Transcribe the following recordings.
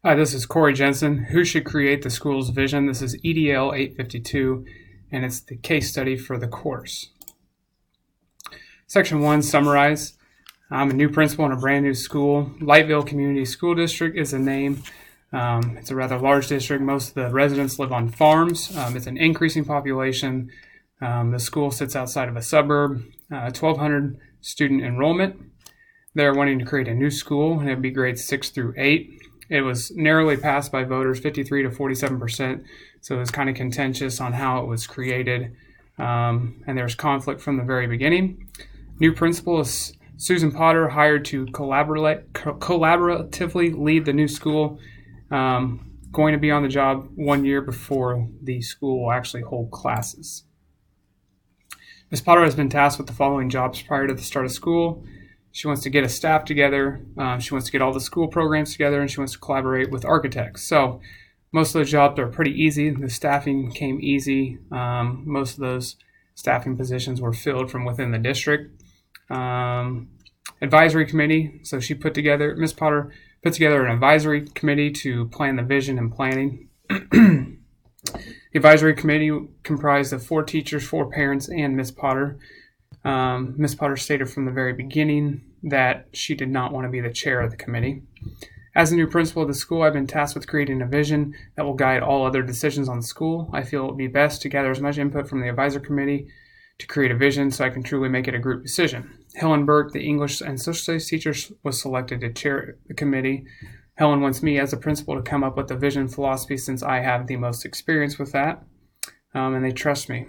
Hi, this is Corey Jensen. Who should create the school's vision? This is EDL 852, and it's the case study for the course. Section 1, summarize. I'm a new principal in a brand new school. Lightville Community School District is the name. It's a rather large district. Most of the residents live on farms. It's an increasing population. The school sits outside of a suburb. 1,200 student enrollment. They're wanting to create a new school, and it'd be grades 6 through 8. It was narrowly passed by voters, 53 to 47%, so it was kind of contentious on how it was created, and there was conflict from the very beginning. New principal is Susan Potter, hired to collaboratively lead the new school, going to be on the job 1 year before the school will actually hold classes. Ms. Potter has been tasked with the following jobs prior to the start of school. She wants to get a staff together, she wants to get all the school programs together, and she wants to collaborate with architects. So most of the jobs are pretty easy. The staffing came easy. Most of those staffing positions were filled from within the district. Advisory committee. So Ms. Potter put together an advisory committee to plan the vision and planning. The advisory committee comprised of 4 teachers, 4 parents, and Ms. Potter. Ms. Potter stated from the very beginning that she did not want to be the chair of the committee. As the new principal of the school, I've been tasked with creating a vision that will guide all other decisions on the school. I feel it would be best to gather as much input from the advisory committee to create a vision so I can truly make it a group decision. Helen Burke, the English and social studies teacher, was selected to chair the committee. Helen wants me as a principal to come up with a vision philosophy since I have the most experience with that, and they trust me.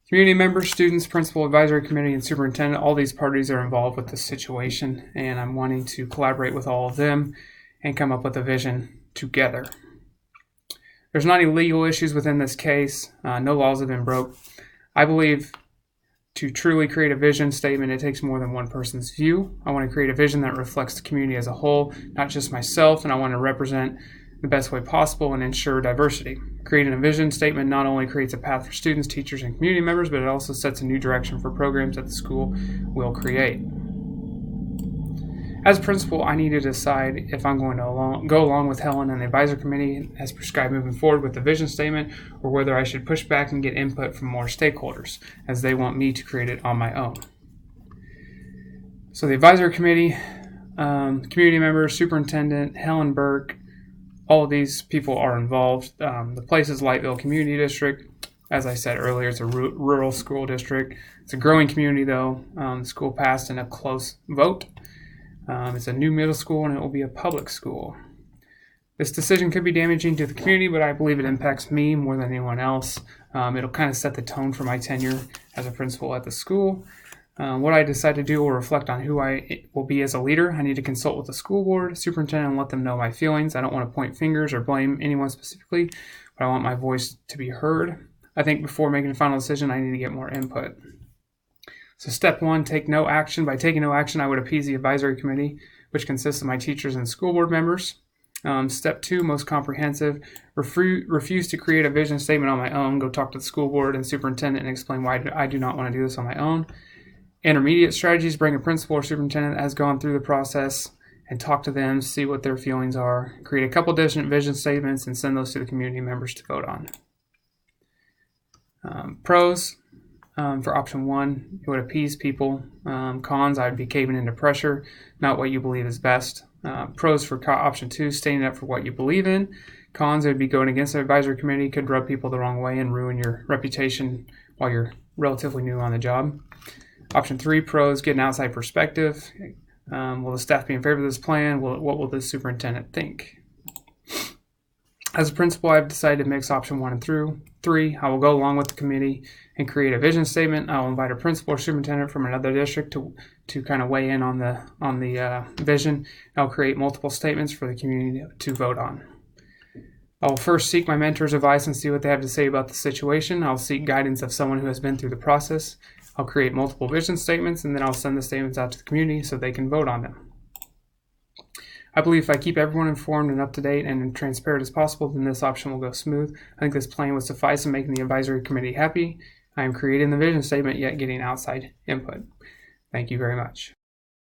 Community members, students, principal, advisory committee, and superintendent, all these parties are involved with this situation, and I'm wanting to collaborate with all of them and come up with a vision together. There's not any legal issues within this case. No laws have been broke. I believe to truly create a vision statement, it takes more than one person's view. I want to create a vision that reflects the community as a whole, not just myself, and I want to represent the best way possible and ensure diversity. Creating a vision statement not only creates a path for students, teachers, and community members, but it also sets a new direction for programs that the school will create. As principal, I need to decide if I'm going to go along with Helen and the advisory committee as prescribed moving forward with the vision statement, or whether I should push back and get input from more stakeholders, as they want me to create it on my own. So the advisory committee, community members, superintendent, Helen Burke, all of these people are involved. The place is Lightville Community District. As I said earlier, it's a rural school district. It's a growing community, though. The school passed in a close vote. It's a new middle school, and it will be a public school. This decision could be damaging to the community, but I believe it impacts me more than anyone else. It'll kind of set the tone for my tenure as a principal at the school. What I decide to do will reflect on who I will be as a leader. I need to consult with the school board, superintendent, and let them know my feelings. I don't want to point fingers or blame anyone specifically, but I want my voice to be heard. I think before making a final decision, I need to get more input. So step 1, take no action. By taking no action, I would appease the advisory committee, which consists of my teachers and school board members. Step 2, most comprehensive, refuse to create a vision statement on my own. Go talk to the school board and superintendent and explain why I do not want to do this on my own. Intermediate strategies, bring a principal or superintendent that has gone through the process and talk to them, see what their feelings are. Create a couple different vision statements and send those to the community members to vote on. Pros for option 1, it would appease people. Cons, I would be caving into pressure, not what you believe is best. Pros for option 2, standing up for what you believe in. Cons, it would be going against the advisory committee, could rub people the wrong way and ruin your reputation while you're relatively new on the job. Option 3, pros, get an outside perspective. Will the staff be in favor of this plan? What will the superintendent think? As a principal, I've decided to mix option 1 and 3. I will go along with the committee and create a vision statement. I will invite a principal or superintendent from another district to kind of weigh in on the vision. I'll create multiple statements for the community to vote on. I will first seek my mentor's advice and see what they have to say about the situation. I'll seek guidance of someone who has been through the process. I'll create multiple vision statements, and then I'll send the statements out to the community so they can vote on them. I believe if I keep everyone informed and up to date and transparent as possible, then this option will go smooth. I think this plan would suffice in making the advisory committee happy. I am creating the vision statement, yet getting outside input. Thank you very much.